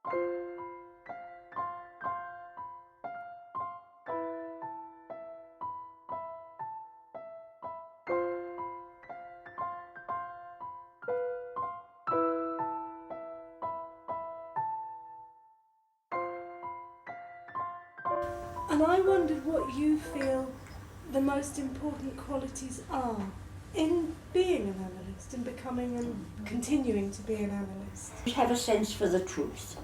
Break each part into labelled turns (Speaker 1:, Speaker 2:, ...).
Speaker 1: And I wondered what you feel the most important qualities are in being an analyst, in becoming and continuing to be an analyst.
Speaker 2: You have a sense for the truth.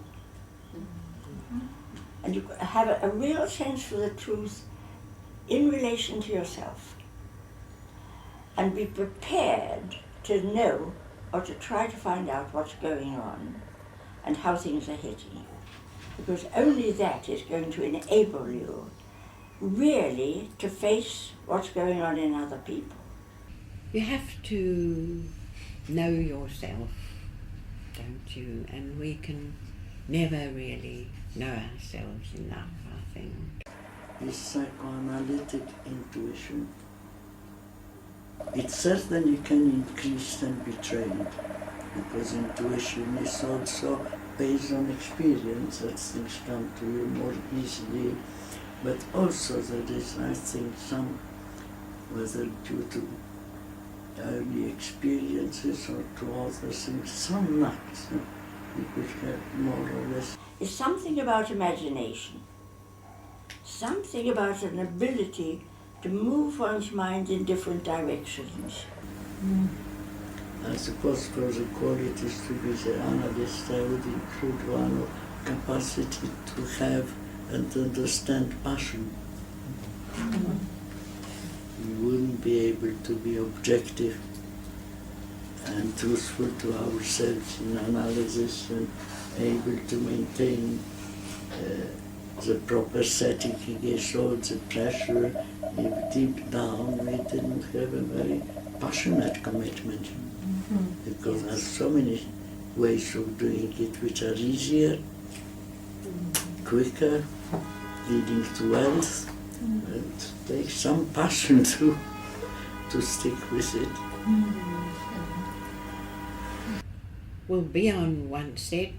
Speaker 2: And you have a real sense for the truth in relation to yourself. And be prepared to know or to try to find out what's going on and how things are hitting you. Because only that is going to enable you really to face what's going on in other people.
Speaker 3: You have to know yourself, don't you? And we can never really know ourselves enough, I think.
Speaker 4: Is psychoanalytic intuition. It certainly can increase and be trained, because intuition is also based on experience, that things come to you more easily, but also there is, I think, some, whether due to early experiences or to other things, some luck you could have more or less.
Speaker 2: It's something about imagination, something about an ability to move one's mind in different directions.
Speaker 4: I suppose for the qualities to be the analyst, I would include one of capacity to have and understand passion. We wouldn't be able to be objective and truthful to ourselves in analysis and able to maintain the proper setting against all the pressure. If deep down we didn't have a very passionate commitment, because there's so many ways of doing it which are easier, quicker, leading to wealth, and it takes some passion to stick with it.
Speaker 3: Well, Bjorn once said,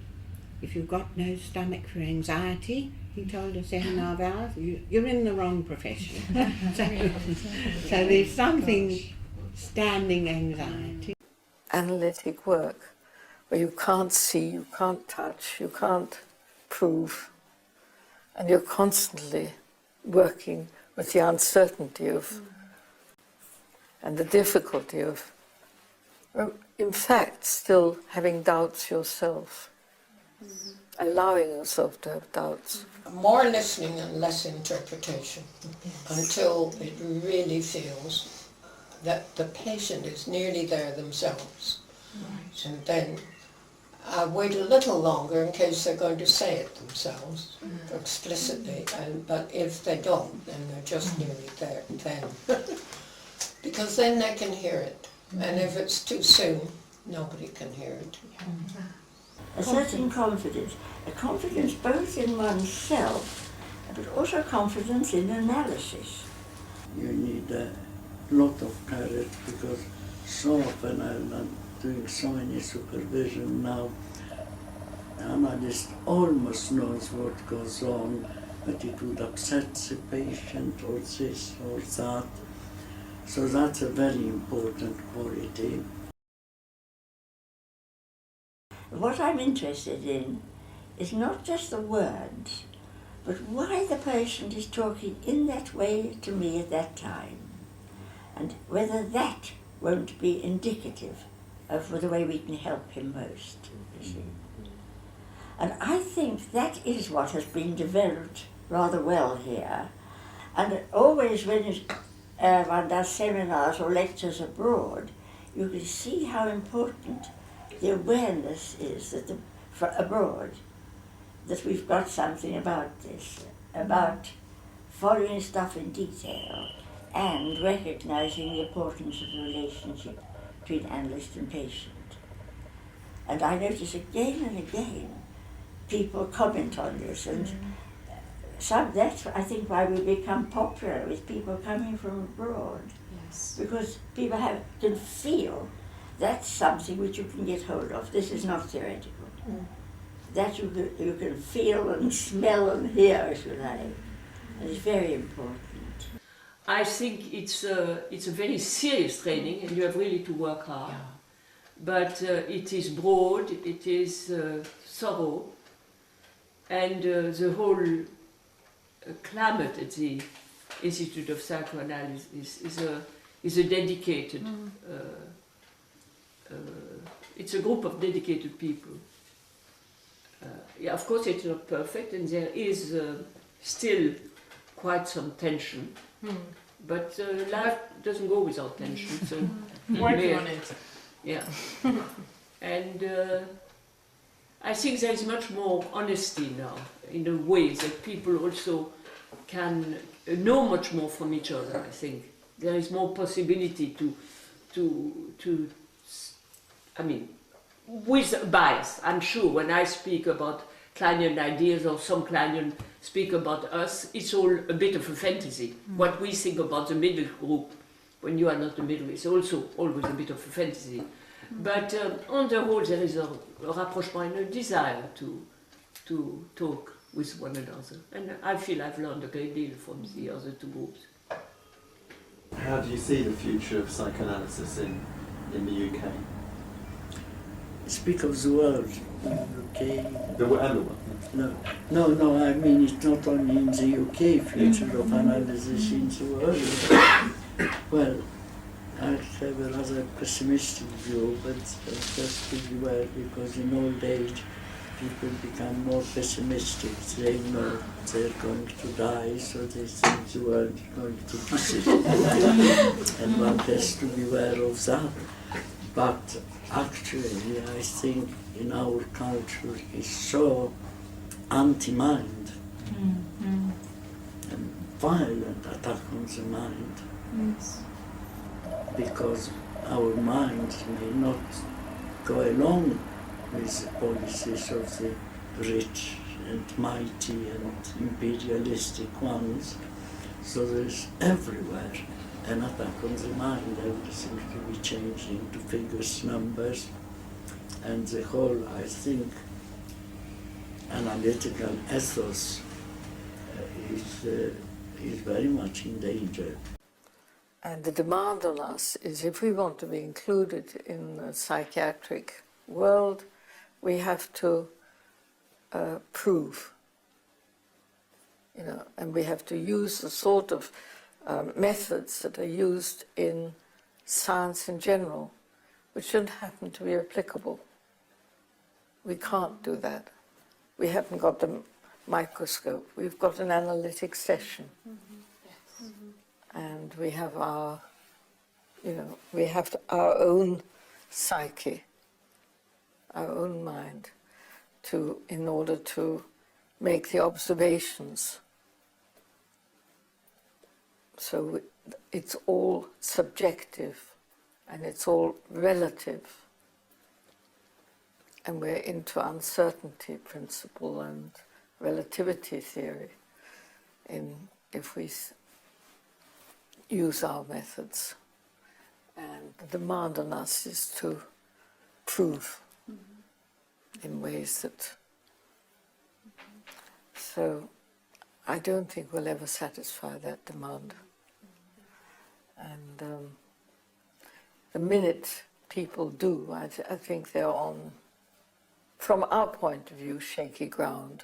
Speaker 3: if you've got no stomach for anxiety, he told us in our vows, you're in the wrong profession. so there's something standing anxiety.
Speaker 5: Analytic work where you can't see, you can't touch, you can't prove, and you're constantly working with the uncertainty of and the difficulty of, in fact, still having doubts yourself, allowing yourself to have doubts.
Speaker 6: More listening and less interpretation until it really feels that the patient is nearly there themselves. Right. And then I wait a little longer in case they're going to say it themselves explicitly, but if they don't, then they're just nearly there then. Because then they can hear it, and if it's too soon, nobody can hear it.
Speaker 2: A certain confidence, a confidence both in oneself, but also confidence in analysis.
Speaker 4: You need a lot of courage, because so often I'm doing so many supervision now, the analyst almost knows what goes on, but it would upset the patient or this or that. So that's a very important quality.
Speaker 2: What I'm interested in is not just the words, but why the patient is talking in that way to me at that time, and whether that won't be indicative of the way we can help him most, you see. And I think that is what has been developed rather well here. And always when one does seminars or lectures abroad, you can see how important the awareness is that for abroad, that we've got something about this, about following stuff in detail and recognizing the importance of the relationship between analyst and patient. And I notice again and again people comment on this, and that's, I think, why we become popular with people coming from abroad. Yes. Because people can feel that's something which you can get hold of. This is not theoretical. that you can feel and smell and hear, if you like. And it's very important.
Speaker 7: I think it's a very serious training, and you have really to work hard.
Speaker 8: Yeah.
Speaker 7: But it is broad, it is thorough, and the whole climate at the Institute of Psychoanalysis is a dedicated. It's a group of dedicated people. Yeah, of course, it's not perfect, and there is still quite some tension. But life doesn't go without tension, so
Speaker 8: Working on it.
Speaker 7: yeah. And I think there is much more honesty now in a way that people also can know much more from each other. I think there is more possibility to I mean, with bias. I'm sure when I speak about Kleinian ideas or some Kleinian speak about us, it's all a bit of a fantasy. What we think about the middle group, when you are not the middle, is also always a bit of a fantasy. But on the whole, there is a rapprochement and a desire to talk with one another. And I feel I've learned a great deal from the other two groups.
Speaker 9: How do you see the future of psychoanalysis in the UK?
Speaker 4: Speak of the world in the UK.
Speaker 9: The world?
Speaker 4: No, I mean it's not only in the UK, future of analysis in the world. Well, I have a rather pessimistic view, but just to beware, because in old age people become more pessimistic. They know they're going to die, so they think the world is going to disappear. And one has to beware of that. But actually, I think in our culture is so anti-mind and violent attack on the mind.
Speaker 1: Yes.
Speaker 4: Because our minds may not go along with the policies of the rich and mighty and imperialistic ones. So there's everywhere an attack on the mind. Everything to be changed into figures, numbers, and the whole, I think, analytical ethos is very much in danger.
Speaker 5: And the demand on us is, if we want to be included in the psychiatric world, we have to prove, and we have to use the sort of methods that are used in science in general, which don't happen to be applicable. We can't do that. We haven't got the microscope. We've got an analytic session. And we have our own psyche, our own mind, in order to make the observations. So it's all subjective and it's all relative. And we're into uncertainty principle and relativity theory if we use our methods. And the demand on us is to prove in ways that... So I don't think we'll ever satisfy that demand. And the minute people do, I think they're on, from our point of view, shaky ground.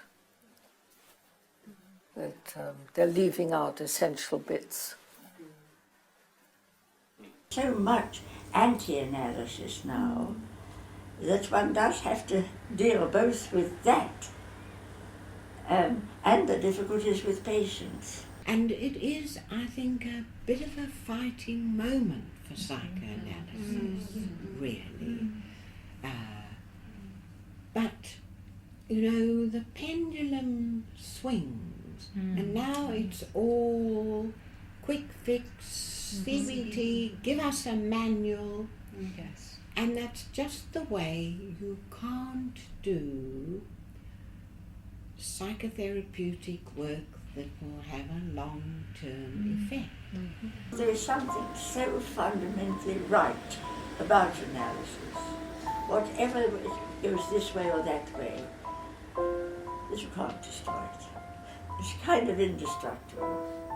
Speaker 5: That they're leaving out essential bits.
Speaker 2: So much anti-analysis now that one does have to deal both with that and the difficulties with patients.
Speaker 3: And it is, I think, a bit of a fighting moment for psychoanalysis, really. But, the pendulum swings, and now it's all quick fix, CBT, give us a manual.
Speaker 8: Yes.
Speaker 3: And that's just the way you can't do psychotherapeutic work that will have a long-term effect.
Speaker 2: There is something so fundamentally right about analysis. Whatever it goes this way or that way, but you can't destroy it. It's kind of indestructible.